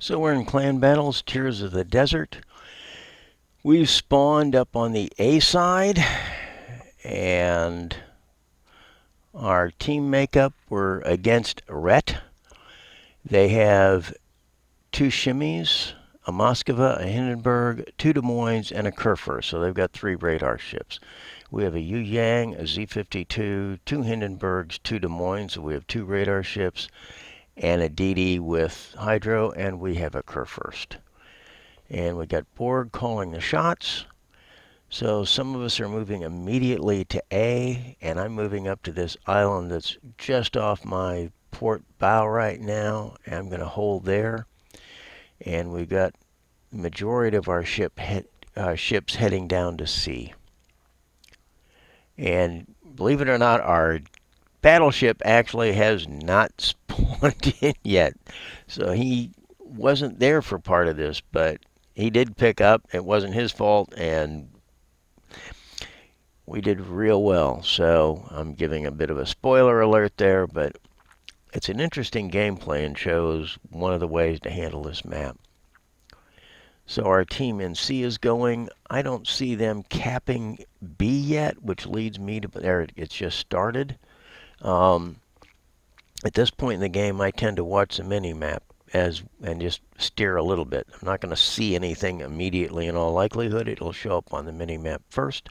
So we're in clan battles, Tears of the Desert. We've spawned up on the A side, and our team makeup, we're against RET. They have two Shimmies, a Moskva, a Hindenburg, two Des Moines, and a Kurfürst. So they've got three radar ships. We have a Yu Yang, a Z-52, two Hindenburgs, two Des Moines. So we have two radar ships, and a DD with hydro, and we have a Kurfürst. And we got Borg calling the shots. So some of us are moving immediately to A, and I'm moving up to this island that's just off my port bow right now, and I'm going to hold there. And we've got the majority of our ships heading down to C. And believe it or not, our battleship actually has not spawned in yet. So he wasn't there for part of this, but he did pick up. It wasn't his fault, and we did real well. So I'm giving a bit of a spoiler alert there, but it's an interesting gameplay and shows one of the ways to handle this map. So our team in C is going. I don't see them capping B yet, which leads me to there. It's just started. At this point in the game, I tend to watch the mini map and just steer a little bit. I'm not going to see anything immediately. In all likelihood, it'll show up on the mini map first.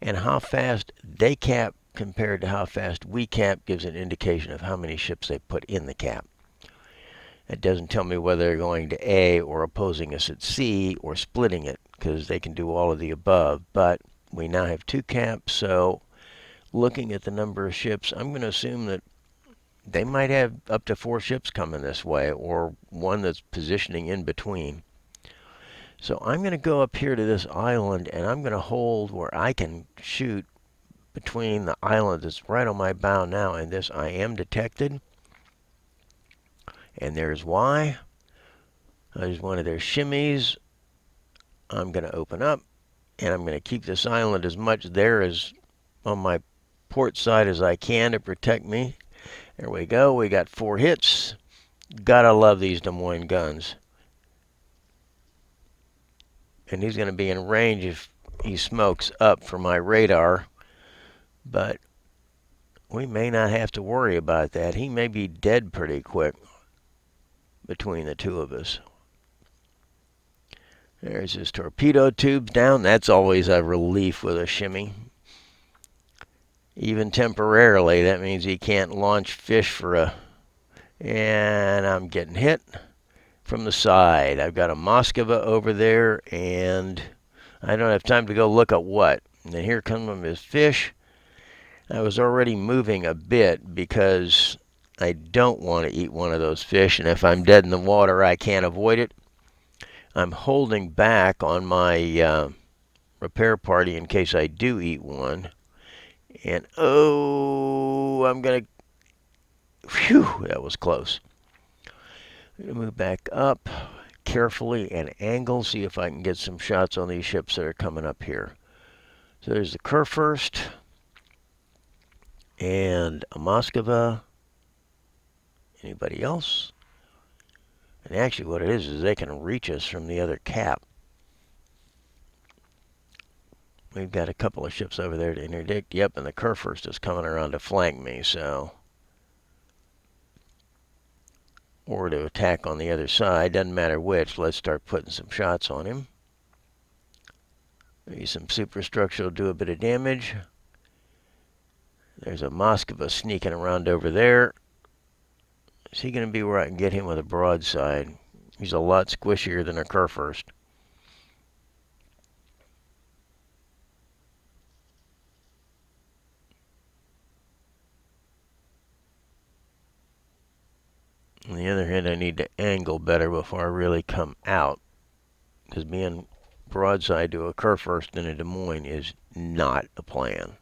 And how fast they cap compared to how fast we cap gives an indication of how many ships they put in the cap. It doesn't tell me whether they're going to A or opposing us at C or splitting it, because they can do all of the above. But we now have two caps, so looking at the number of ships, I'm going to assume that they might have up to 4 ships coming this way, or one that's positioning in between. So I'm going to go up here to this island, and I'm going to hold where I can shoot between the island that's right on my bow now and this. I am detected. And there's why. There's one of their shimmies. I'm going to open up, and I'm going to keep this island as much there as on my port side as I can to protect me. There we go. We got 4 hits. Gotta love these Des Moines guns. And he's going to be in range if he smokes up for my radar. But we may not have to worry about that. He may be dead pretty quick between the two of us. There's his torpedo tubes down. That's always a relief with a shimmy. Even temporarily, that means he can't launch fish for a... And I'm getting hit from the side. I've got a Moskva over there, and I don't have time to go look at what. And then here comes his fish. I was already moving a bit because I don't want to eat one of those fish, and if I'm dead in the water, I can't avoid it. I'm holding back on my repair party in case I do eat one. And oh, I'm going to... Phew, that was close. I'm going to move back up carefully and angle, see if I can get some shots on these ships that are coming up here. So there's the Kurfürst and a Moskva. Anybody else? And actually what it is they can reach us from the other cap. We've got a couple of ships over there to interdict. Yep, and the Kurfürst is coming around to flank me, so... Or to attack on the other side. Doesn't matter which. Let's start putting some shots on him. Maybe some superstructure will do a bit of damage. There's a Moskva sneaking around over there. Is he going to be where I can get him with a broadside? He's a lot squishier than a Kurfürst. On the other hand, I need to angle better before I really come out, because being broadside to a Kurfürst in a Des Moines is not a plan.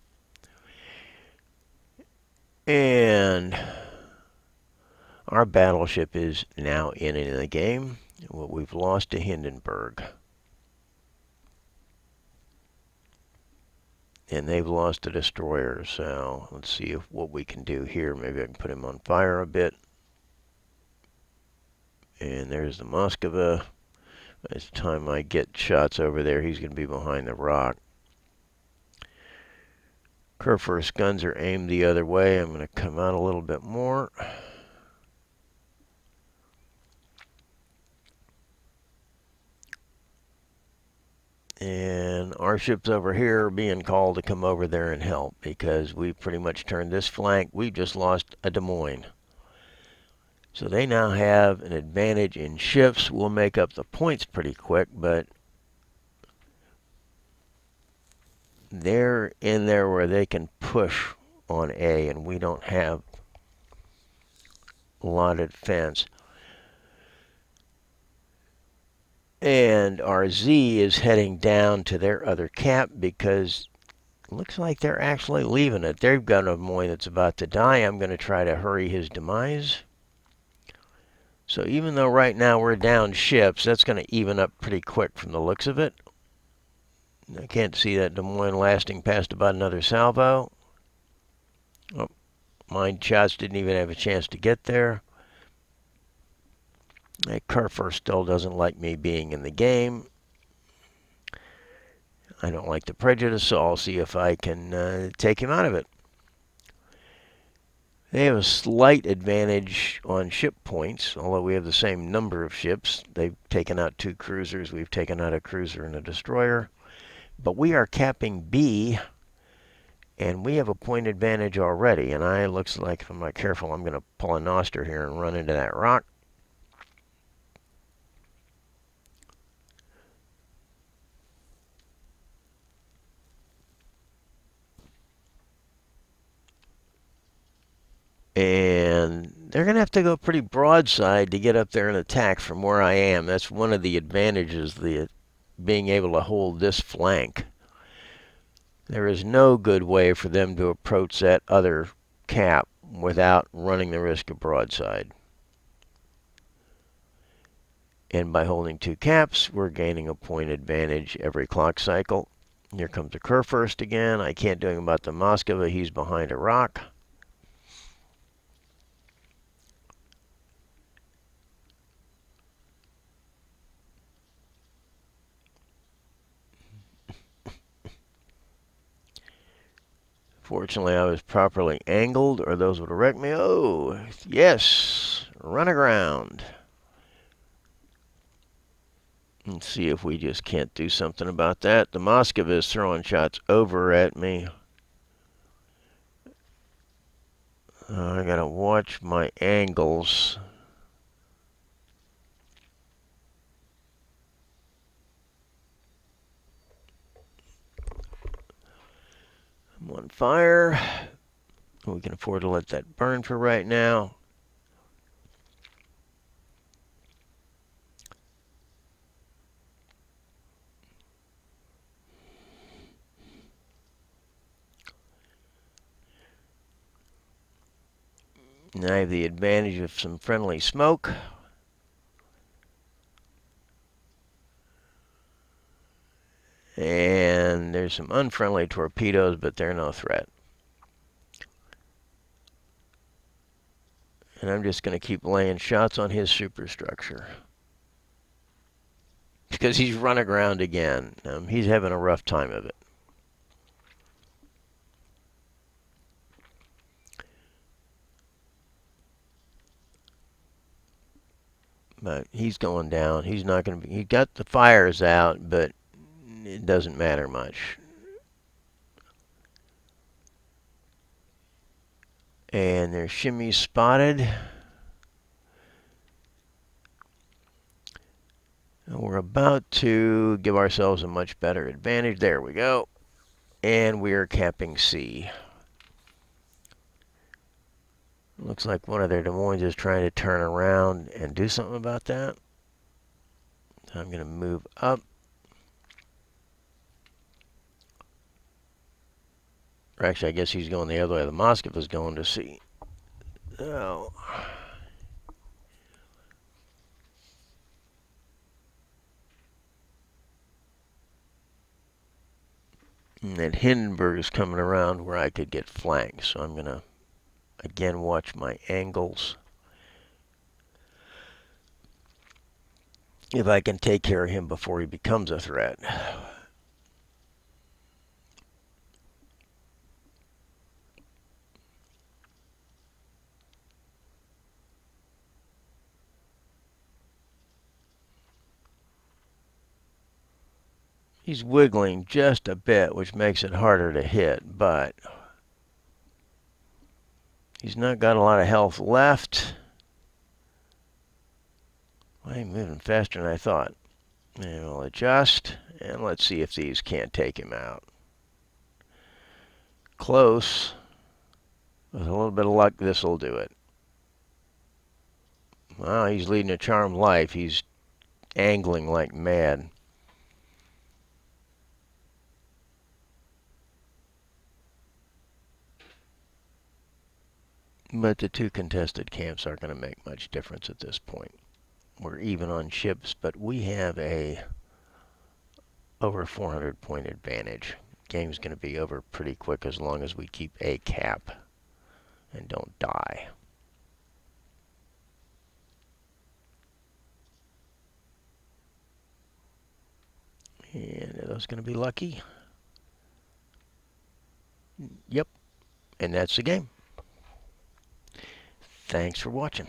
And our battleship is now in the game. Well, we've lost to Hindenburg. And they've lost a destroyer, so let's see what we can do here. Maybe I can put him on fire a bit. And there's the Moskva. By the time I get shots over there, he's going to be behind the rock. Kurfürst's guns are aimed the other way. I'm going to come out a little bit more. And our ships over here are being called to come over there and help because we pretty much turned this flank. We just lost a Des Moines. So they now have an advantage in ships. We'll make up the points pretty quick, but they're in there where they can push on A, and we don't have a lot of defense. And our Z is heading down to their other cap because it looks like they're actually leaving it. They've got a Des Moines that's about to die. I'm going to try to hurry his demise. So even though right now we're down ships, that's going to even up pretty quick from the looks of it. I can't see that Des Moines lasting past about another salvo. Oh, mine shots didn't even have a chance to get there. Kurfürst still doesn't like me being in the game. I don't like the prejudice, so I'll see if I can take him out of it. They have a slight advantage on ship points, although we have the same number of ships. They've taken out 2 cruisers. We've taken out a cruiser and a destroyer. But we are capping B, and we have a point advantage already. And it looks like, if I'm not careful, I'm going to pull a Noster here and run into that rock. And they're going to have to go pretty broadside to get up there and attack from where I am. That's one of the advantages, being able to hold this flank. There is no good way for them to approach that other cap without running the risk of broadside. And by holding 2 caps, we're gaining a point advantage every clock cycle. Here comes the Kurfürst again. I can't do anything about the Moskva. He's behind a rock. Fortunately, I was properly angled, or those would have wrecked me. Oh, yes, run aground. Let's see if we just can't do something about that. The Moskva is throwing shots over at me. I gotta watch my angles. I'm on fire. We can afford to let that burn for right now. And I have the advantage of some friendly smoke. And there's some unfriendly torpedoes, but they're no threat. And I'm just going to keep laying shots on his superstructure. Because he's run aground again. He's having a rough time of it. But he's going down. He's not going to be. He got the fires out, but it doesn't matter much. And there's shimmies spotted. And we're about to give ourselves a much better advantage. There we go. And we are capping C. Looks like one of their Des Moines is trying to turn around and do something about that. So I'm going to move up. Or actually, I guess he's going the other way. The Moskva is going to C. Oh. And then Hindenburg is coming around where I could get flanked. So I'm going to, again, watch my angles. if I can take care of him before he becomes a threat. He's wiggling just a bit, which makes it harder to hit, but he's not got a lot of health left. I'm moving faster than I thought. And we'll adjust, and let's see if these can't take him out. Close. With a little bit of luck, this will do it. Well, he's leading a charmed life. He's angling like mad. But the two contested camps aren't going to make much difference at this point. We're even on ships, but we have a over 400 point advantage. Game's going to be over pretty quick as long as we keep a cap and don't die. And are those going to be lucky? Yep. And that's the game. Thanks for watching.